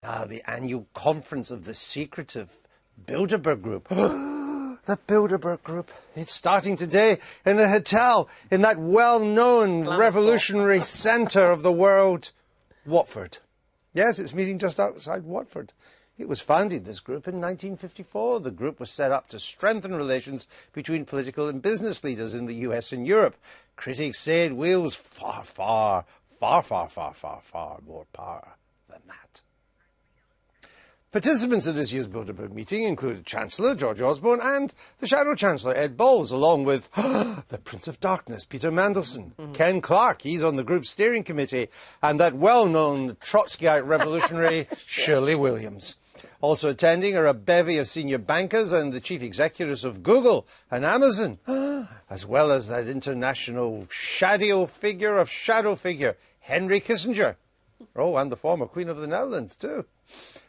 The annual conference of the secretive Bilderberg Group. The Bilderberg Group. It's starting today in a hotel in that well-known revolutionary centre of the world, Watford. Yes, it's meeting just outside Watford. It was founded, this group, in 1954. The group was set up to strengthen relations between political and business leaders in the US and Europe. Critics say it wields far more power than that. Participants in this year's Bilderberg meeting included Chancellor George Osborne and the Shadow Chancellor Ed Balls, along with the Prince of Darkness Peter Mandelson, Ken Clarke, he's on the group's steering committee, and that well-known Trotskyite revolutionary Shirley Williams. Also attending are a bevy of senior bankers and the chief executives of Google and Amazon, as well as that international shadow figure, Henry Kissinger. Oh, and the former Queen of the Netherlands, too.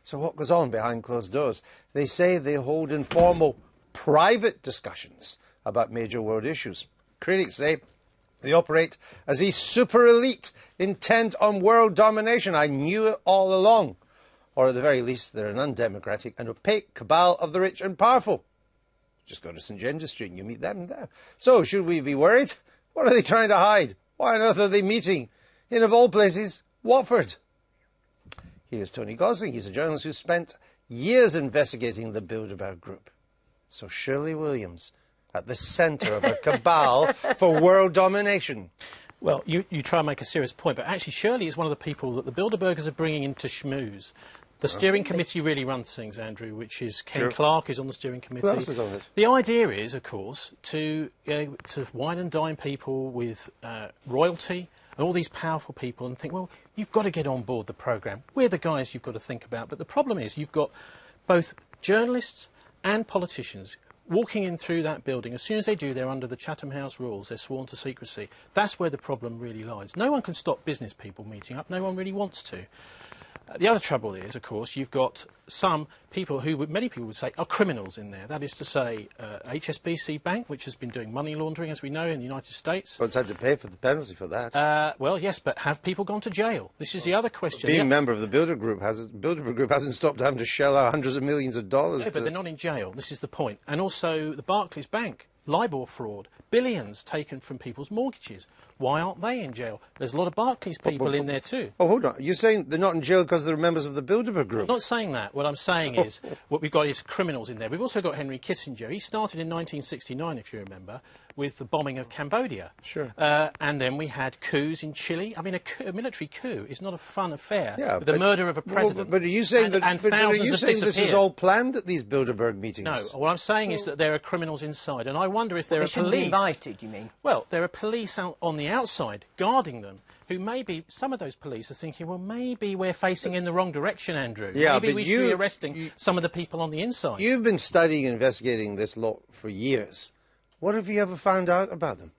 So what goes on behind closed doors? They say they hold informal, private discussions about major world issues. Critics say they operate as a super elite intent on world domination. I knew it all along. Or at the very least, they're an undemocratic and opaque cabal of the rich and powerful. Just go to St James's Street and you meet them there. So, should we be worried? What are they trying to hide? Why on earth are they meeting in, of all places, Watford? Here's Tony Gosling. He's a journalist who spent years investigating the Bilderberg Group. So Shirley Williams at the centre of a cabal for world domination. Well, you try and make a serious point, but actually Shirley is one of the people that the Bilderbergers are bringing into schmooze. The steering committee really runs things, Andrew, which is Ken Clarke is on the steering committee. Who else is on it? The idea is, of course, to wine and dine people with royalty and all these powerful people and think, well, you've got to get on board the programme. We're the guys you've got to think about. But the problem is you've got both journalists and politicians walking in through that building. As soon as they do, they're under the Chatham House rules. They're sworn to secrecy. That's where the problem really lies. No one can stop business people meeting up. No one really wants to. The other trouble is, of course, you've got some people who many people would say are criminals in there. That is to say, HSBC Bank, which has been doing money laundering, as we know, in the United States. Well, it's had to pay for the penalty for that. Well, yes, but have people gone to jail? This is the other question. Being a member of the Bilderberg Group hasn't stopped having to shell out hundreds of millions of dollars. No, but they're not in jail. This is the point. And also the Barclays Bank, LIBOR fraud, billions taken from people's mortgages. Why aren't they in jail? There's a lot of Barclays people in there too. Oh, hold on. You're saying they're not in jail because they're members of the Bilderberg Group? I'm not saying that. What I'm saying is what we've got is criminals in there. We've also got Henry Kissinger. He started in 1969, if you remember, with the bombing of Cambodia. Sure. And then we had coups in Chile. I mean, a military coup is not a fun affair. Yeah, the murder of a president. But are you saying this is all planned at these Bilderberg meetings? No. What I'm saying is that there are criminals inside, and I wonder if there are police. Be invited, you mean? Well, there are police out on the outside guarding them. Who maybe, some of those police are thinking, well, maybe we're facing in the wrong direction, Andrew. Yeah, maybe we should be arresting some of the people on the inside. You've been studying and investigating this lot for years. What have you ever found out about them?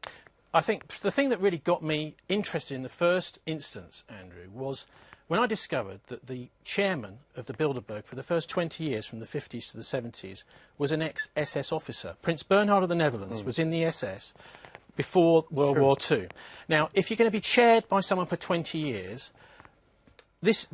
I think the thing that really got me interested in the first instance, Andrew, was when I discovered that the chairman of the Bilderberg for the first 20 years, from the 50s to the 70s, was an ex-SS officer. Prince Bernhard of the Netherlands was in the SS before World War II. Now, if you're going to be chaired by someone for 20 years,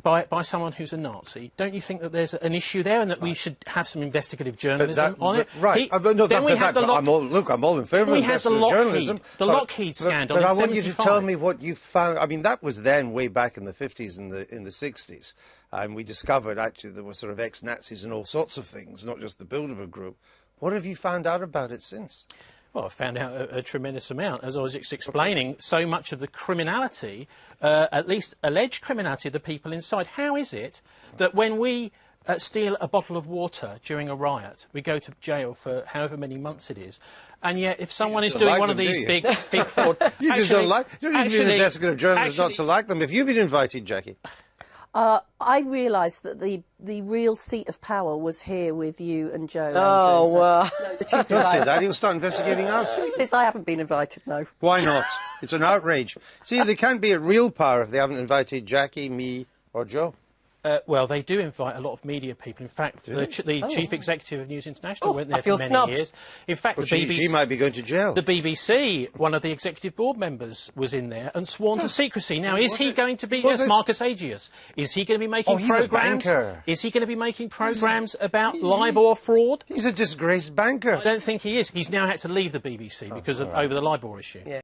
by someone who's a Nazi, don't you think that there's an issue there and that we should have some investigative journalism on it? Right. I'm all in favour of investigative journalism. The Lockheed scandal in 75. But I want you to tell me what you found. I mean, that was then way back in the 50s and in the 60s. And we discovered, actually, there were sort of ex-Nazis and all sorts of things, not just the Bilderberg Group. What have you found out about it since? Well, I found out a tremendous amount. As I was explaining, so much of the criminality, at least alleged criminality of the people inside. How is it that when we steal a bottle of water during a riot, we go to jail for however many months it is, and yet if someone is doing one of these big fraud... You just don't like... You don't need to be an investigative journalist not to like them. Have you been invited, Jackie? I realised that the real seat of power was here with you and Joe. Oh, no, the truth Don't say that. He'll start investigating us. The truth is, I haven't been invited, no. Why not? It's an outrage. See, they can't be at real power if they haven't invited Jackie, me or Joe. Well, they do invite a lot of media people. In fact, the chief executive of News International went there I feel for many snubbed. years. In fact, Well, the BBC... she might be going to jail. The BBC, one of the executive board members, was in there and sworn to secrecy. Now, is he going to be... Yes, Marcus Agius. Is he going to be making programmes? A banker. Is he going to be making programmes about LIBOR fraud? He's a disgraced banker. I don't think he is. He's now had to leave the BBC because of over the LIBOR issue. Yeah.